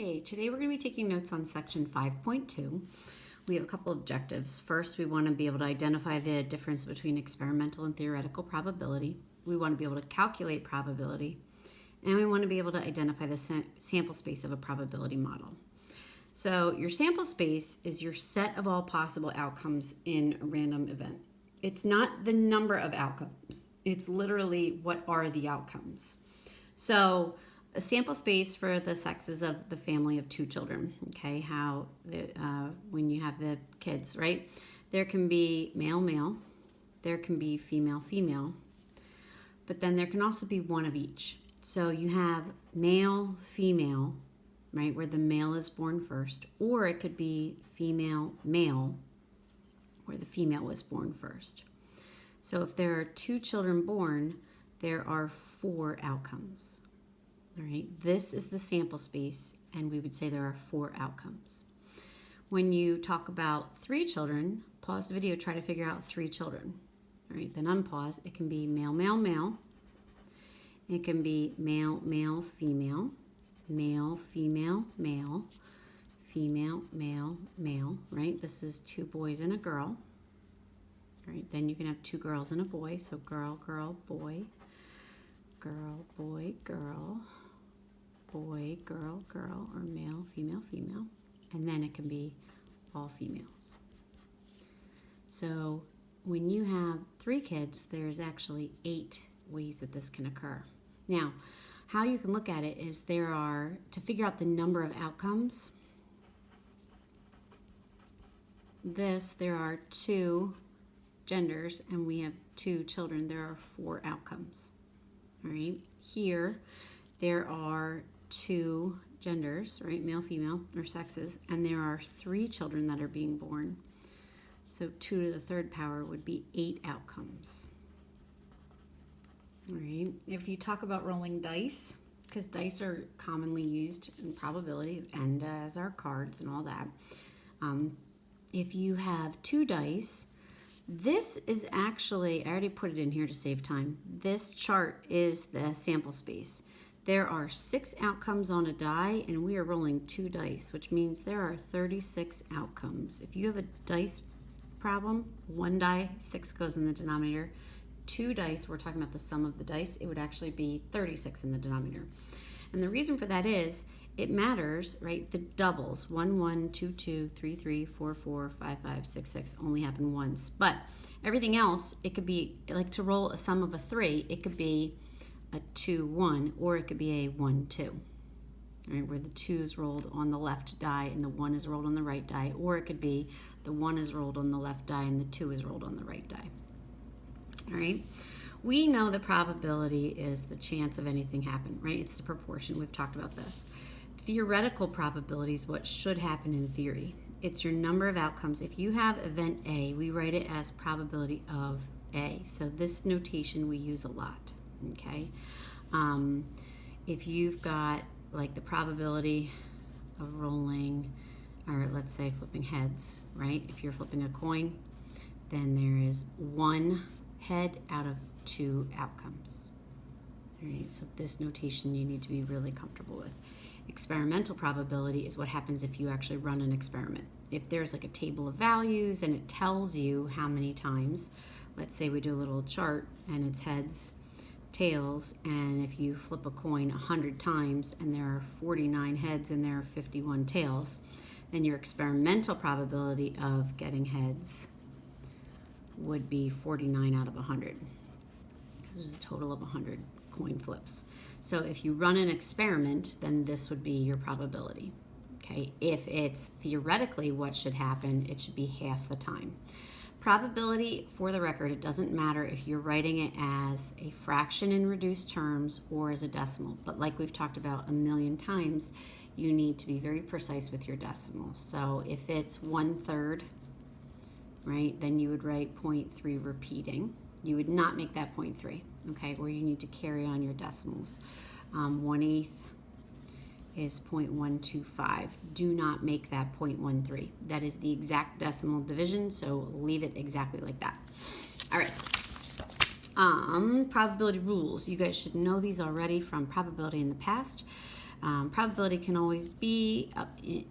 Okay, today we're going to be taking notes on section 5.2. We have a couple objectives. First, we want to be able to identify the difference between experimental and theoretical probability. We want to be able to calculate probability. And we want to be able to identify the sample space of a probability model. So your sample space is your set of all possible outcomes in a random event. It's not the number of outcomes. It's literally what are the outcomes. So a sample space for the sexes of the family of two children, okay, when you have the kids, right? There can be male, male, there can be female, female, but then there can also be one of each. So you have male, female, right, where the male is born first, or it could be female, male, where the female was born first. So if there are two children born, there are 4 outcomes. All right, this is the sample space, and we would say there are 4 outcomes. When you talk about 3 children, pause the video, try to figure out 3 children. All right, then unpause. It can be male, male, male. It can be male, male, female, male, female, male, female, male, male, right? This is 2 boys and a girl. All right, then you can have 2 girls and a boy. So girl, girl, boy, girl, boy, girl, boy, girl, girl, or male, female, female. And then it can be all females. So when you have 3 kids, there's actually 8 ways that this can occur. Now, how you can look at it is to figure out the number of outcomes, there are 2 genders and we have 2 children. There are 4 outcomes. All right, here there are 2 genders, right, male, female, or sexes, and there are 3 children that are being born. So 2 to the 3rd power would be 8 outcomes. All right, if you talk about rolling dice, because dice are commonly used in probability and as our cards and all that, if you have 2 dice, this is actually, I already put it in here to save time. This chart is the sample space. There are 6 outcomes on a die, and we are rolling 2 dice, which means there are 36 outcomes. If you have a dice problem, 1 die, 6 goes in the denominator. 2 dice, we're talking about the sum of the dice, it would actually be 36 in the denominator. And the reason for that is, it matters, right? The doubles, 1, 1, 2, 2, 3, 3, 4, 4, 5, 5, 6, 6 only happen once. But everything else, it could be, like to roll a sum of a 3, it could be a 2, 1, or it could be a 1, 2. Right, where the 2 is rolled on the left die and the 1 is rolled on the right die, or it could be the 1 is rolled on the left die and the 2 is rolled on the right die. All right, we know the probability is the chance of anything happen, right? It's the proportion. We've talked about this. Theoretical probability is what should happen in theory. It's your number of outcomes. If you have event A, we write it as probability of A. So this notation we use a lot, okay? If you've got like the probability of rolling, or let's say flipping heads, right? If you're flipping a coin, then there is 1 head out of 2 outcomes. All right, so this notation you need to be really comfortable with. Experimental probability is what happens if you actually run an experiment. If there's like a table of values and it tells you how many times, let's say we do a little chart and it's heads, tails, and if you flip a coin 100 times and there are 49 heads and there are 51 tails, then your experimental probability of getting heads would be 49 out of 100. This is a total of 100 coin flips. So if you run an experiment, then this would be your probability. Okay, if it's theoretically what should happen, it should be half the time. Probability, for the record, it doesn't matter if you're writing it as a fraction in reduced terms or as a decimal. But like we've talked about a million times, you need to be very precise with your decimals. So if it's 1/3, right, then you would write 0.3 repeating. You would not make that 0.3, okay, where you need to carry on your decimals. 1/8 is 0.125. Do not make that 0.13. That is the exact decimal division, so leave it exactly like that. All right. Probability rules. You guys should know these already from probability in the past. Probability can always be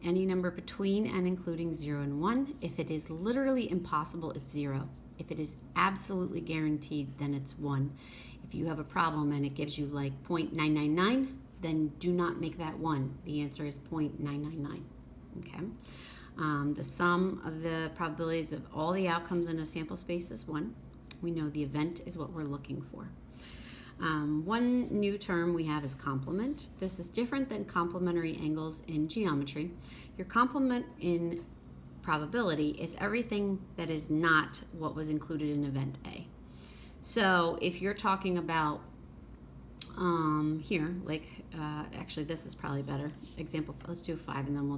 any number between and including 0 and 1. If it is literally impossible, it's 0. If it is absolutely guaranteed, then it's 1. If you have a problem and it gives you like 0.999, then do not make that 1. The answer is 0.999. Okay. The sum of the probabilities of all the outcomes in a sample space is 1. We know the event is what we're looking for. One new term we have is complement. This is different than complementary angles in geometry. Your complement in probability is everything that is not what was included in event A. So if you're talking about here, like actually this is probably better. Example, let's do 5 and then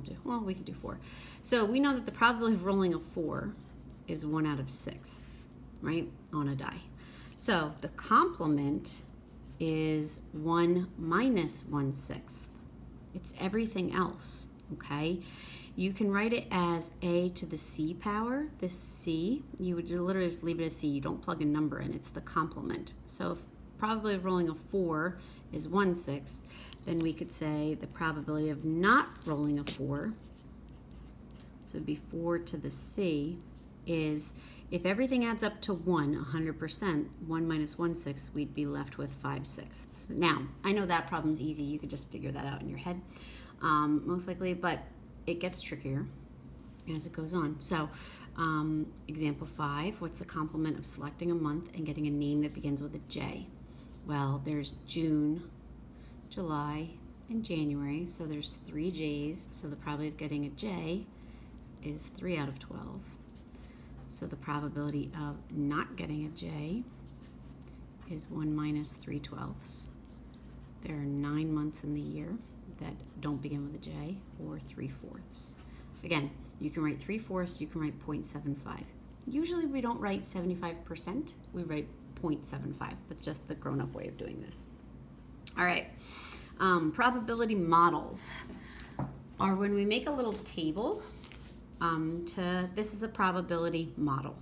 we can do 4. So we know that the probability of rolling a 4 is 1 out of 6, right, on a die. So the complement is 1 minus 1/6. It's everything else, okay? You can write it as a to the c power. This c, you would literally just leave it as c. You don't plug a number in. It's the complement. So if probability of rolling a 4 is 1/6, then we could say the probability of not rolling a 4, so it'd be 4 to the c, is if everything adds up to 1, 100%, 1 minus 1/6, we'd be left with 5/6. Now, I know that problem's easy. You could just figure that out in your head, most likely, but it gets trickier as it goes on. So, example 5, what's the complement of selecting a month and getting a name that begins with a J? Well, there's June, July, and January, so there's 3 J's, so the probability of getting a J is 3 out of 12. So the probability of not getting a J is 1 minus 3/12. There are 9 months in the year that don't begin with a J, or 3/4. Again, you can write 3/4, you can write 0.75. Usually we don't write 75%, we write 0.75. That's just the grown-up way of doing this. All right, probability models are when we make a little table. This is a probability model.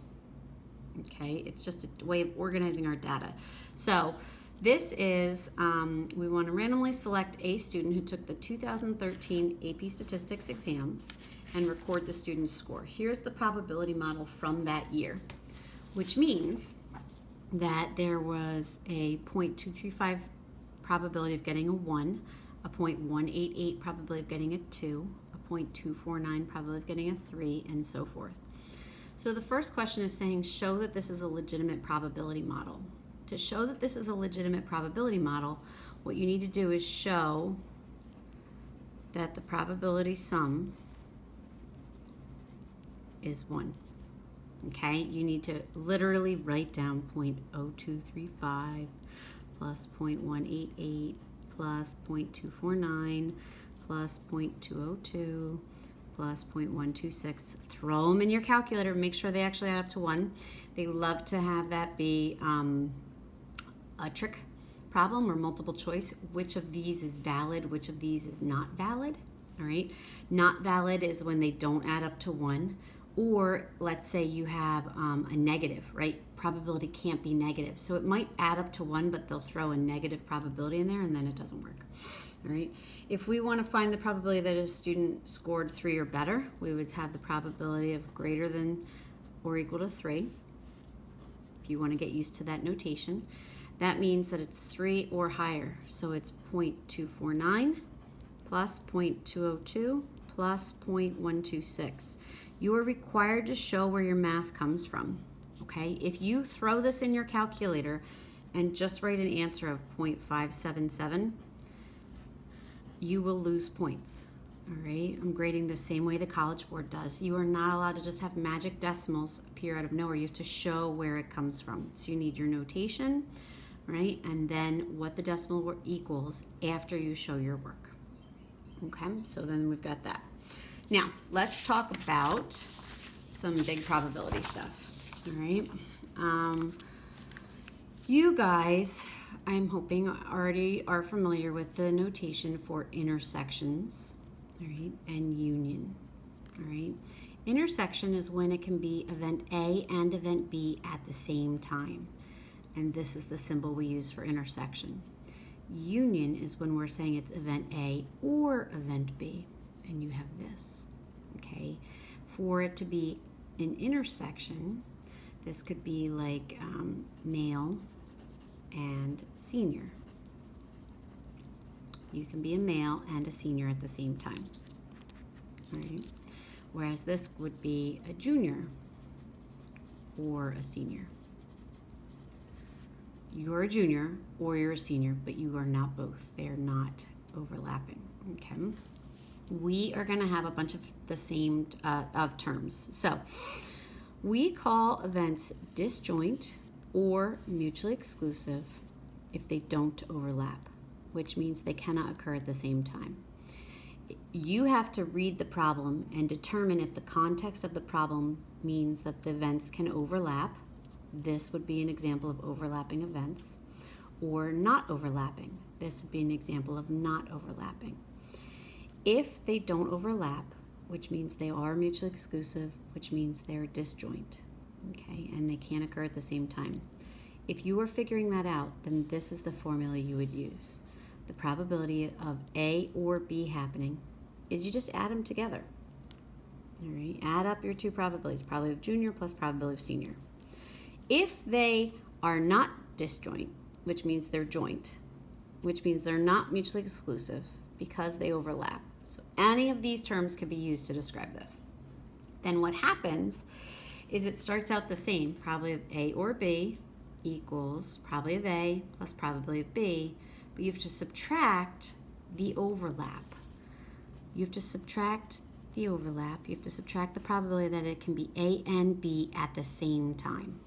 Okay, it's just a way of organizing our data. So this is, we want to randomly select a student who took the 2013 AP Statistics exam and record the student's score. Here's the probability model from that year, which means that there was a 0.235 probability of getting a 1, a 0.188 probability of getting a 2, 0.249 probability of getting a 3, and so forth. So the first question is saying, show that this is a legitimate probability model. To show that this is a legitimate probability model, what you need to do is show that the probability sum is 1. Okay, you need to literally write down 0.0235 plus 0.188 plus 0.249 plus 0.202 plus 0.126. Throw them in your calculator. Make sure they actually add up to 1. They love to have that be a trick problem or multiple choice. Which of these is valid? Which of these is not valid? All right. Not valid is when they don't add up to 1. Or let's say you have a negative, right? Probability can't be negative. So it might add up to 1, but they'll throw a negative probability in there and then it doesn't work. All right. If we want to find the probability that a student scored 3 or better, we would have the probability of greater than or equal to 3. If you want to get used to that notation, that means that it's 3 or higher. So it's 0.249 plus 0.202 plus 0.126. You are required to show where your math comes from. Okay. If you throw this in your calculator and just write an answer of 0.577, you will lose points. All right, I'm grading the same way the College Board does. You are not allowed to just have magic decimals appear out of nowhere. You have to show where it comes from. So you need your notation, right, and then what the decimal equals after you show your work. Okay, so then we've got that. Now, let's talk about some big probability stuff. All right, you guys, I'm hoping, already are familiar with the notation for intersections, all right, and union. All right, intersection is when it can be event A and event B at the same time, and this is the symbol we use for intersection. Union is when we're saying it's event A or event B, and you have this, okay? For it to be an intersection, this could be like male and senior. You can be a male and a senior at the same time, all right? Whereas this would be a junior or a senior. You're a junior or you're a senior, but you are not both. They are not overlapping, okay? We are going to have a bunch of the same of terms. So we call events disjoint or mutually exclusive if they don't overlap, which means they cannot occur at the same time. You have to read the problem and determine if the context of the problem means that the events can overlap. This would be an example of overlapping events, or not overlapping. This would be an example of not overlapping. If they don't overlap, which means they are mutually exclusive, which means they're disjoint, okay, and they can't occur at the same time. If you are figuring that out, then this is the formula you would use. The probability of A or B happening is you just add them together. All right, add up your two probabilities, probability of junior plus probability of senior. If they are not disjoint, which means they're joint, which means they're not mutually exclusive because they overlap. So any of these terms can be used to describe this. Then what happens is it starts out the same. Probability of A or B equals probability of A plus probability of B, but you have to subtract the overlap. You have to subtract the overlap. You have to subtract the probability that it can be A and B at the same time.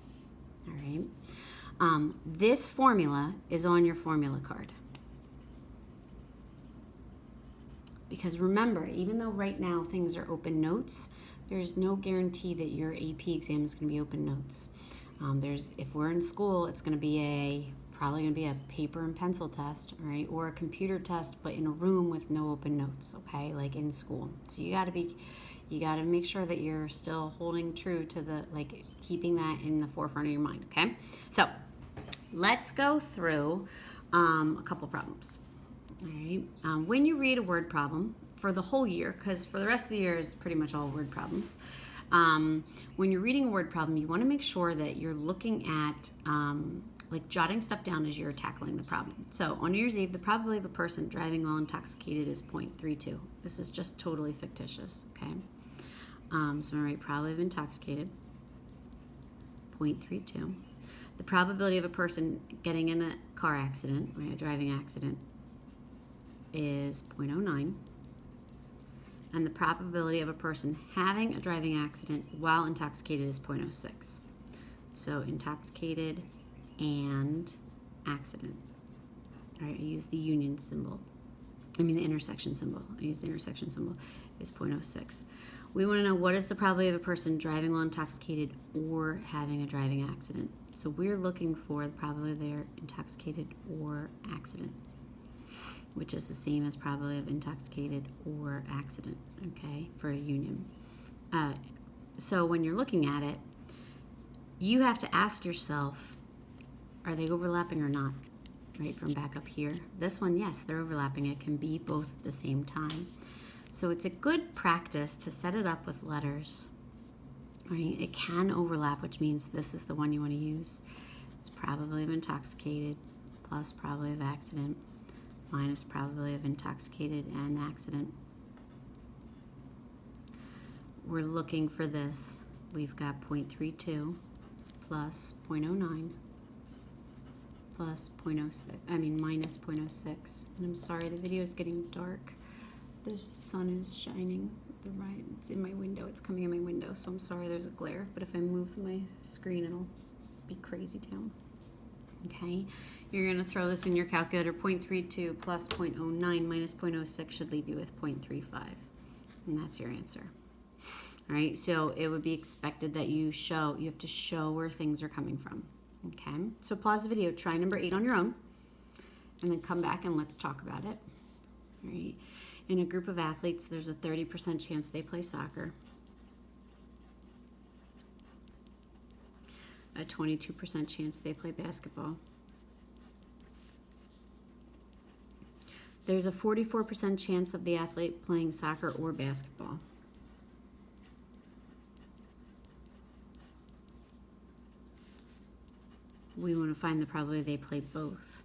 All right. This formula is on your formula card. Because remember, even though right now things are open notes, there's no guarantee that your AP exam is going to be open notes. If we're in school, it's going to be probably going to be a paper and pencil test, right? Or a computer test, but in a room with no open notes, okay? Like in school. So you got to make sure that you're still holding true to keeping that in the forefront of your mind, okay? So let's go through a couple problems. All right. When you read a word problem for the whole year, because for the rest of the year is pretty much all word problems, when you're reading a word problem, you want to make sure that you're looking at jotting stuff down as you're tackling the problem. So on New Year's Eve, the probability of a person driving while intoxicated is 0.32. This is just totally fictitious, okay? So I'm going to write probability of intoxicated, 0.32. The probability of a person getting in a car accident, right, a driving accident, is 0.09. And the probability of a person having a driving accident while intoxicated is 0.06. So intoxicated and accident. All right, I use the union symbol. The intersection symbol. I use the intersection symbol is 0.06. We want to know what is the probability of a person driving while intoxicated or having a driving accident. So we're looking for the probability they're intoxicated or accident, which is the same as probability of intoxicated or accident, okay, for a union. So when you're looking at it, you have to ask yourself, are they overlapping or not? Right, from back up here. This one, yes, they're overlapping. It can be both at the same time. So it's a good practice to set it up with letters. Right? It can overlap, which means this is the one you want to use. It's probability of intoxicated plus probability of accident minus probability of intoxicated and accident. We're looking for this. We've got 0.32 plus 0.09 plus minus 0.06. And I'm sorry, the video is getting dark. The sun is shining. It's in my window. It's coming in my window, so I'm sorry there's a glare. But if I move my screen, it'll be crazy town. Okay, you're going to throw this in your calculator. 0.32 plus 0.09 minus 0.06 should leave you with 0.35. And that's your answer. All right, so it would be expected that you have to show where things are coming from. Okay, so pause the video, try number 8 on your own, and then come back and let's talk about it. All right, in a group of athletes, there's a 30% chance they play soccer, a 22% chance they play basketball, There's a 44% chance of the athlete playing soccer or basketball. We want to find the probability they play both.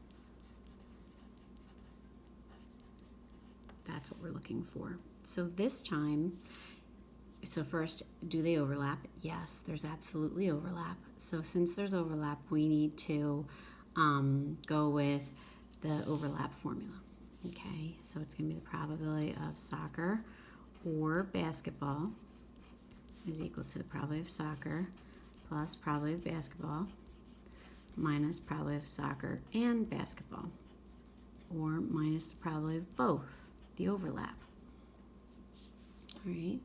That's what we're looking for. So this time, so first, do they overlap? Yes, there's absolutely overlap. So since there's overlap, we need to go with the overlap formula. Okay, so it's going to be the probability of soccer or basketball is equal to the probability of soccer plus probability of basketball minus probability of soccer and basketball, or minus the probability of both, the overlap. All right,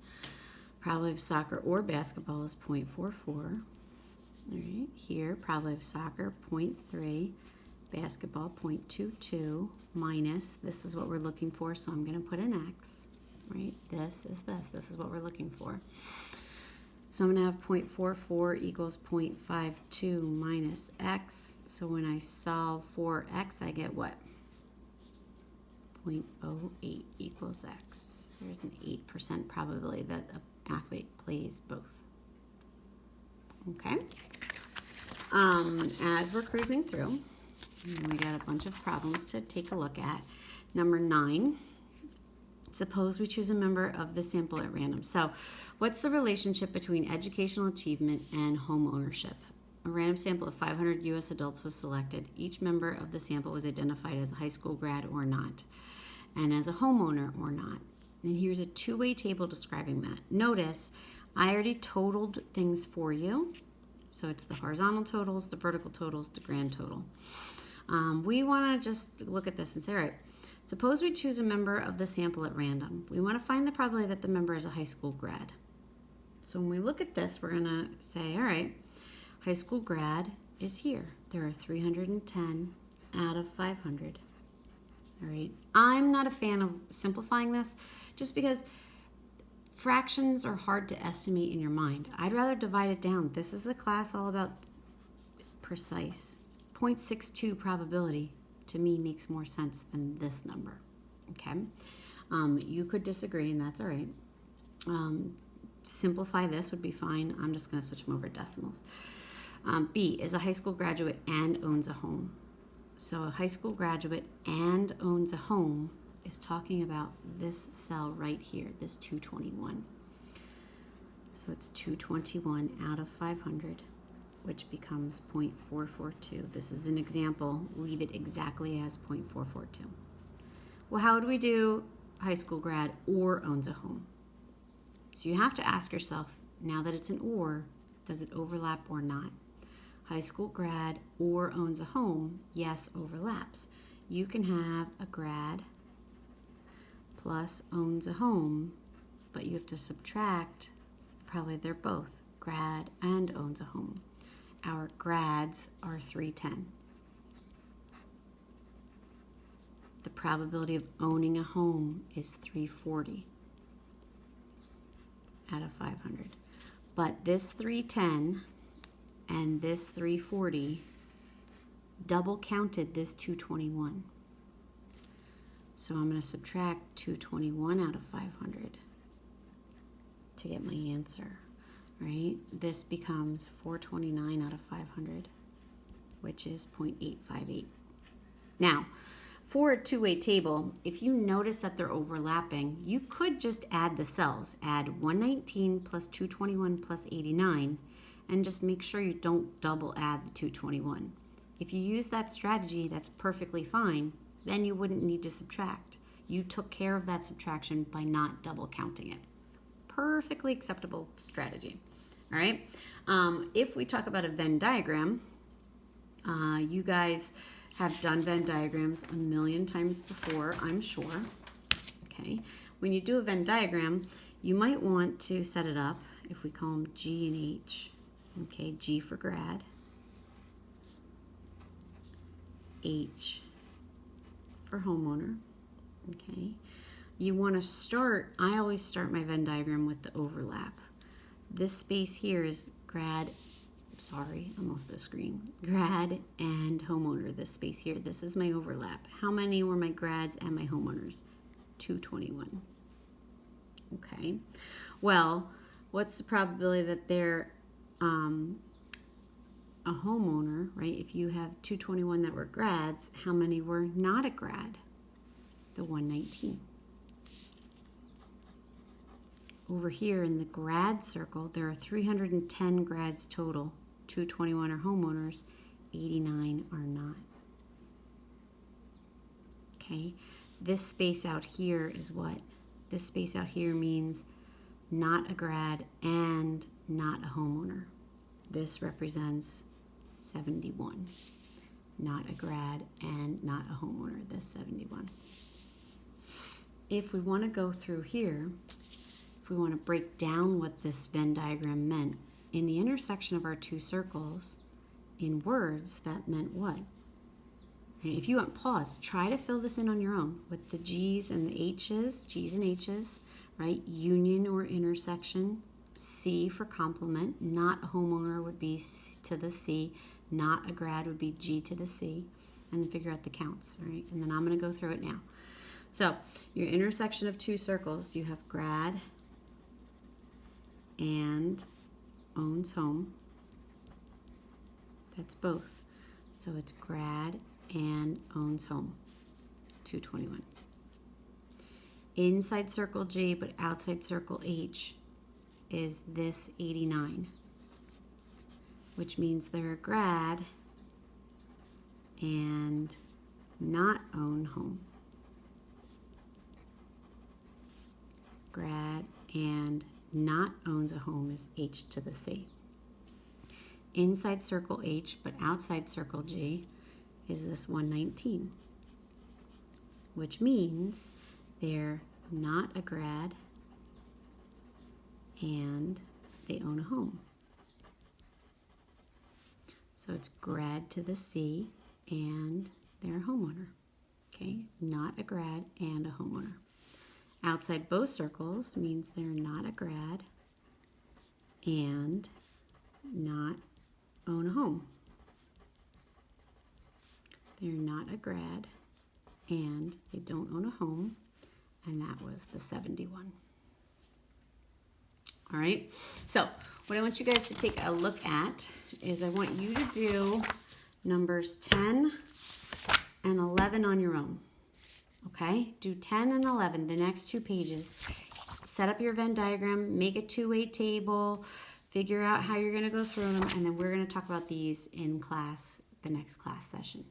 probability of soccer or basketball is 0.44. All right, here probability of soccer 0.3, basketball 0.22 minus, this is what we're looking for, so I'm going to put an X, right? This is what we're looking for. So I'm going to have 0.44 equals 0.52 minus X. So when I solve for X, I get what? 0.08 equals X. There's an 8% probability that an athlete plays both. Okay. As we're cruising through, we got a bunch of problems to take a look at. Number 9. Suppose we choose a member of the sample at random. So what's the relationship between educational achievement and home ownership? A random sample of 500 U.S. adults was selected. Each member of the sample was identified as a high school grad or not, and as a homeowner or not. And here's a two-way table describing that. Notice I already totaled things for you. So it's the horizontal totals, the vertical totals, the grand total. We want to just look at this and say, all right, suppose we choose a member of the sample at random. We want to find the probability that the member is a high school grad. So when we look at this, we're going to say, all right, high school grad is here. There are 310 out of 500. All right. I'm not a fan of simplifying this just because fractions are hard to estimate in your mind. I'd rather divide it down. This is a class all about precise. 0.62 probability to me makes more sense than this number. Okay. You could disagree, and that's all right. Simplify this would be fine. I'm just going to switch them over to decimals. B is a high school graduate and owns a home. So a high school graduate and owns a home is talking about this cell right here, this 221. So it's 221 out of 500, which becomes 0.442. This is an example. Leave it exactly as 0.442. Well, how would we do high school grad or owns a home? So you have to ask yourself, now that it's an or, does it overlap or not? High school grad or owns a home, yes, overlaps. You can have a grad plus owns a home, but you have to subtract, probably they're both, grad and owns a home. Our grads are 310. The probability of owning a home is 340 out of 500. But this 310 and this 340 double counted this 221. So I'm going to subtract 221 out of 500 to get my answer, right? This becomes 429 out of 500, which is 0.858. Now, for a two-way table, if you notice that they're overlapping, you could just add the cells. Add 119 plus 221 plus 89, and just make sure you don't double add the 221. If you use that strategy, that's perfectly fine. Then you wouldn't need to subtract. You took care of that subtraction by not double counting it. Perfectly acceptable strategy. All right. If we talk about a Venn diagram, you guys have done Venn diagrams a million times before, I'm sure. Okay. When you do a Venn diagram, you might want to set it up, if we call them G and H. Okay, G for grad, H for homeowner. Okay, you want to start, I always start my Venn diagram with the overlap. This space here is grad oops, sorry, I'm off the screen. Grad and homeowner, this space here, this is my overlap. How many were my grads and my homeowners? 221. Okay, well, what's the probability that they're a homeowner, right? If you have 221 that were grads, how many were not a grad? The 119. Over here in the grad circle, there are 310 grads total. 221 are homeowners, 89 are not. Okay, this space out here is what? This space out here means not a grad and not a homeowner. This represents 71. Not a grad and not a homeowner, this 71. If we want to go through here, if we want to break down what this Venn diagram meant, in the intersection of our two circles, in words, that meant what? If you want pause, try to fill this in on your own with the G's and the H's, G's and H's, right? Union or intersection, C for complement, not a homeowner would be C to the C, not a grad would be G to the C, and then figure out the counts, all right? And then I'm going to go through it now. So your intersection of two circles, you have grad and owns home. That's both. So it's grad and owns home, 221. Inside circle G, but outside circle H is this 89, which means they're a grad and not own home. Grad and not owns a home is H to the C. Inside circle H, but outside circle G is this 119, which means they're not a grad and they own a home. So it's grad to the C and they're a homeowner. Okay, not a grad and a homeowner. Outside both circles means they're not a grad and not own a home. They're not a grad and they don't own a home, and that was the 71. All right, so what I want you guys to take a look at is I want you to do numbers 10 and 11 on your own. Okay, do 10 and 11, the next 2 pages. Set up your Venn diagram, make a two-way table, figure out how you're going to go through them, and then we're going to talk about these in class, the next class session.